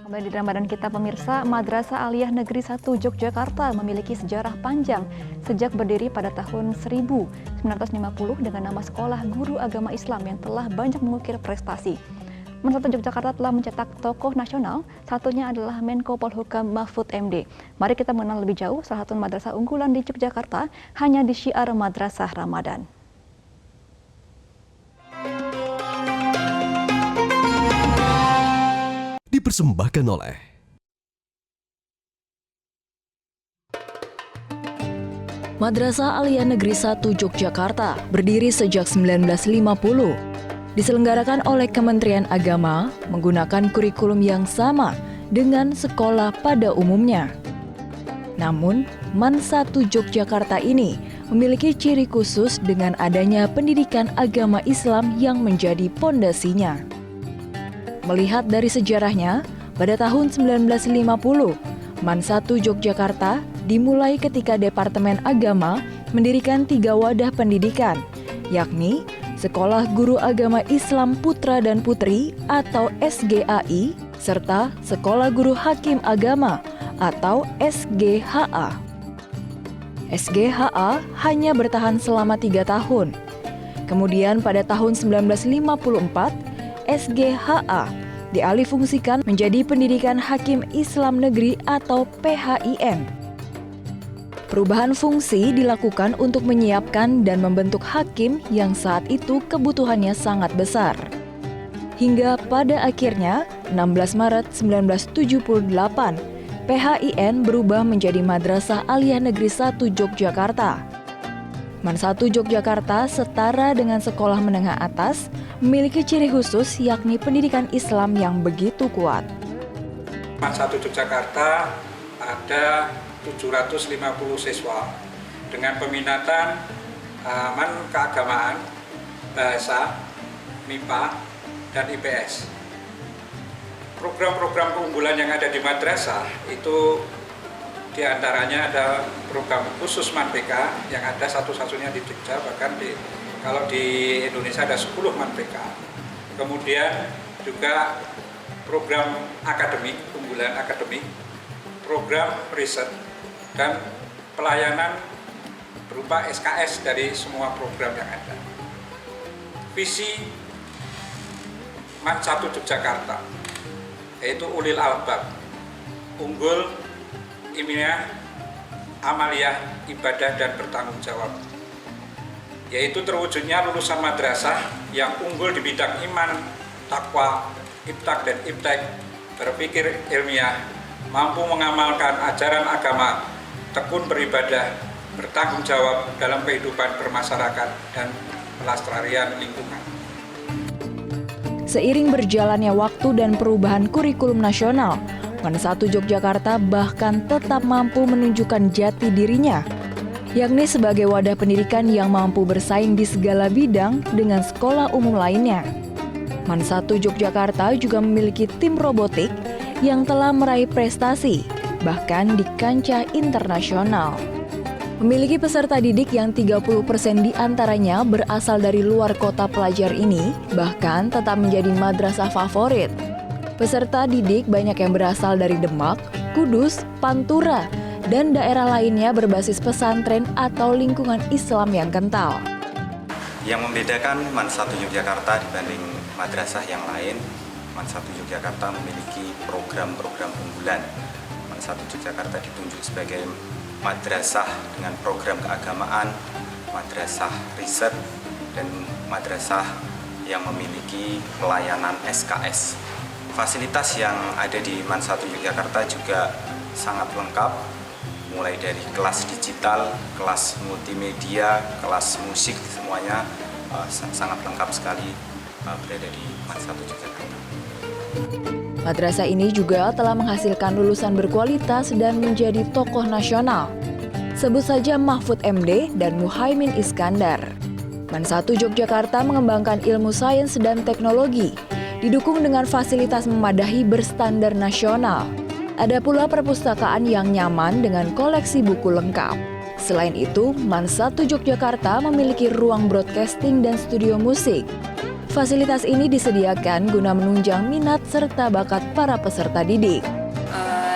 Kembali di Ramadan kita pemirsa, Madrasah Aliyah Negeri 1 Yogyakarta memiliki sejarah panjang sejak berdiri pada tahun 1950 dengan nama Sekolah Guru Agama Islam yang telah banyak mengukir prestasi. Madrasah Yogyakarta telah mencetak tokoh nasional, satunya adalah Menko Polhukam Mahfud MD. Mari kita mengenal lebih jauh salah satu madrasah unggulan di Yogyakarta hanya di syiar Madrasah Ramadan. Dipersembahkan oleh Madrasah Aliyah Negeri 1 Yogyakarta berdiri sejak 1950. Diselenggarakan oleh Kementerian Agama menggunakan kurikulum yang sama dengan sekolah pada umumnya. Namun, MAN 1 Yogyakarta ini memiliki ciri khusus dengan adanya pendidikan agama Islam yang menjadi pondasinya. Melihat dari sejarahnya, pada tahun 1950, MAN 1 Yogyakarta dimulai ketika Departemen Agama mendirikan 3 wadah pendidikan, yakni Sekolah Guru Agama Islam Putra dan Putri atau SGAI, serta Sekolah Guru Hakim Agama atau SGHA. SGHA hanya bertahan selama 3 tahun. Kemudian pada tahun 1954, SGHA dialihfungsikan menjadi Pendidikan Hakim Islam Negeri atau PHIN. Perubahan fungsi dilakukan untuk menyiapkan dan membentuk hakim yang saat itu kebutuhannya sangat besar. Hingga pada akhirnya 16 Maret 1978, PHIN berubah menjadi Madrasah Aliyah Negeri 1 Yogyakarta. MAN 1 Yogyakarta setara dengan sekolah menengah atas, memiliki ciri khusus yakni pendidikan Islam yang begitu kuat. MAN 1 Yogyakarta ada 750 siswa dengan peminatan MAN keagamaan, bahasa, MIPA, dan IPS. Program-program keunggulan yang ada di madrasah itu diantaranya ada program khusus MAN PK yang ada satu-satunya di Jogja, bahkan kalau di Indonesia ada 10 MAN PK. Kemudian juga program akademik, unggulan akademik, program riset, dan pelayanan berupa SKS dari semua program yang ada. Visi MAN 1 Yogyakarta yaitu ulil albab, unggul, ilmiah, amaliyah, ibadah, dan bertanggung jawab, yaitu terwujudnya lulusan madrasah yang unggul di bidang iman, takwa, ibtak dan ibtek, berpikir ilmiah, mampu mengamalkan ajaran agama, tekun beribadah, bertanggung jawab dalam kehidupan bermasyarakat dan pelestarian lingkungan. Seiring berjalannya waktu dan perubahan kurikulum nasional, MAN 1 Yogyakarta bahkan tetap mampu menunjukkan jati dirinya, yakni sebagai wadah pendidikan yang mampu bersaing di segala bidang dengan sekolah umum lainnya. MAN 1 Yogyakarta juga memiliki tim robotik yang telah meraih prestasi, bahkan di kancah internasional. Memiliki peserta didik yang 30% diantaranya berasal dari luar kota pelajar ini, bahkan tetap menjadi madrasah favorit. Peserta didik banyak yang berasal dari Demak, Kudus, Pantura, dan daerah lainnya berbasis pesantren atau lingkungan Islam yang kental. Yang membedakan MAN 1 Yogyakarta dibanding madrasah yang lain, MAN 1 Yogyakarta memiliki program-program unggulan. MAN 1 Yogyakarta ditunjuk sebagai madrasah dengan program keagamaan, madrasah riset, dan madrasah yang memiliki pelayanan SKS. Fasilitas yang ada di MAN 1 Yogyakarta juga sangat lengkap, mulai dari kelas digital, kelas multimedia, kelas musik, semuanya sangat lengkap sekali berada di MAN 1 Yogyakarta. Madrasah ini juga telah menghasilkan lulusan berkualitas dan menjadi tokoh nasional. Sebut saja Mahfud MD dan Muhaimin Iskandar. MAN 1 Yogyakarta mengembangkan ilmu sains dan teknologi, didukung dengan fasilitas memadahi berstandar nasional. Ada pula perpustakaan yang nyaman dengan koleksi buku lengkap. Selain itu, MAN 1 Yogyakarta memiliki ruang broadcasting dan studio musik. Fasilitas ini disediakan guna menunjang minat serta bakat para peserta didik.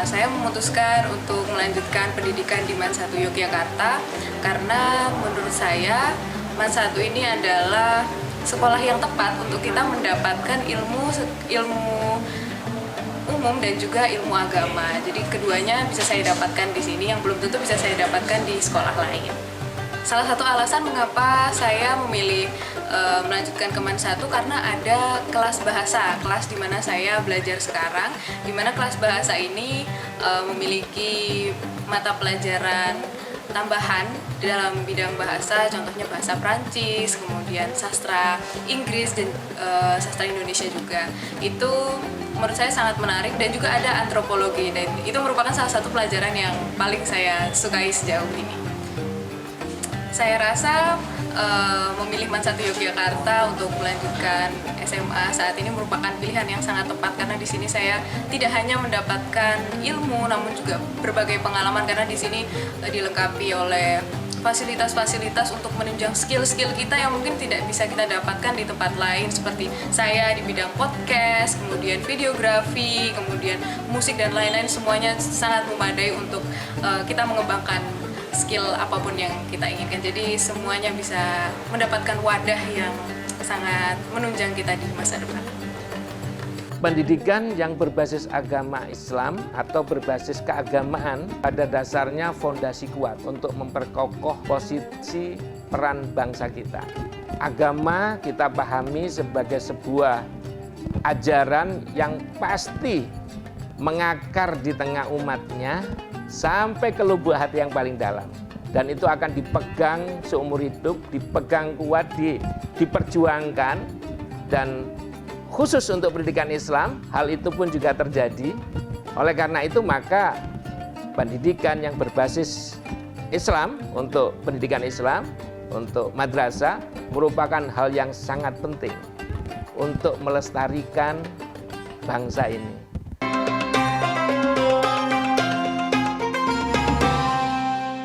Saya memutuskan untuk melanjutkan pendidikan di MAN 1 Yogyakarta karena menurut saya MAN 1 ini adalah sekolah yang tepat untuk kita mendapatkan ilmu umum dan juga ilmu agama. Jadi keduanya bisa saya dapatkan di sini yang belum tentu bisa saya dapatkan di sekolah lain. Salah satu alasan mengapa saya memilih melanjutkan ke MAN 1 karena ada kelas bahasa, kelas di mana saya belajar sekarang, di mana kelas bahasa ini memiliki mata pelajaran tambahan dalam bidang bahasa, contohnya bahasa Prancis, kemudian sastra Inggris dan sastra Indonesia juga. Itu menurut saya sangat menarik dan juga ada antropologi dan itu merupakan salah satu pelajaran yang paling saya sukai sejauh ini. Saya rasa memilih MAN 1 Yogyakarta untuk melanjutkan SMA saat ini merupakan pilihan yang sangat tepat karena di sini saya tidak hanya mendapatkan ilmu namun juga berbagai pengalaman karena di sini dilengkapi oleh fasilitas-fasilitas untuk menunjang skill-skill kita yang mungkin tidak bisa kita dapatkan di tempat lain seperti saya di bidang podcast, kemudian videografi, kemudian musik dan lain-lain semuanya sangat memadai untuk kita mengembangkan skill apapun yang kita inginkan. Jadi semuanya bisa mendapatkan wadah yang sangat menunjang kita di masa depan. Pendidikan yang berbasis agama Islam atau berbasis keagamaan pada dasarnya fondasi kuat untuk memperkokoh posisi peran bangsa kita. Agama kita pahami sebagai sebuah ajaran yang pasti mengakar di tengah umatnya sampai ke lubuk hati yang paling dalam. Dan itu akan dipegang seumur hidup, dipegang kuat, diperjuangkan. Dan khusus untuk pendidikan Islam, hal itu pun juga terjadi. Oleh karena itu maka pendidikan yang berbasis Islam, untuk pendidikan Islam, untuk madrasah, merupakan hal yang sangat penting untuk melestarikan bangsa ini.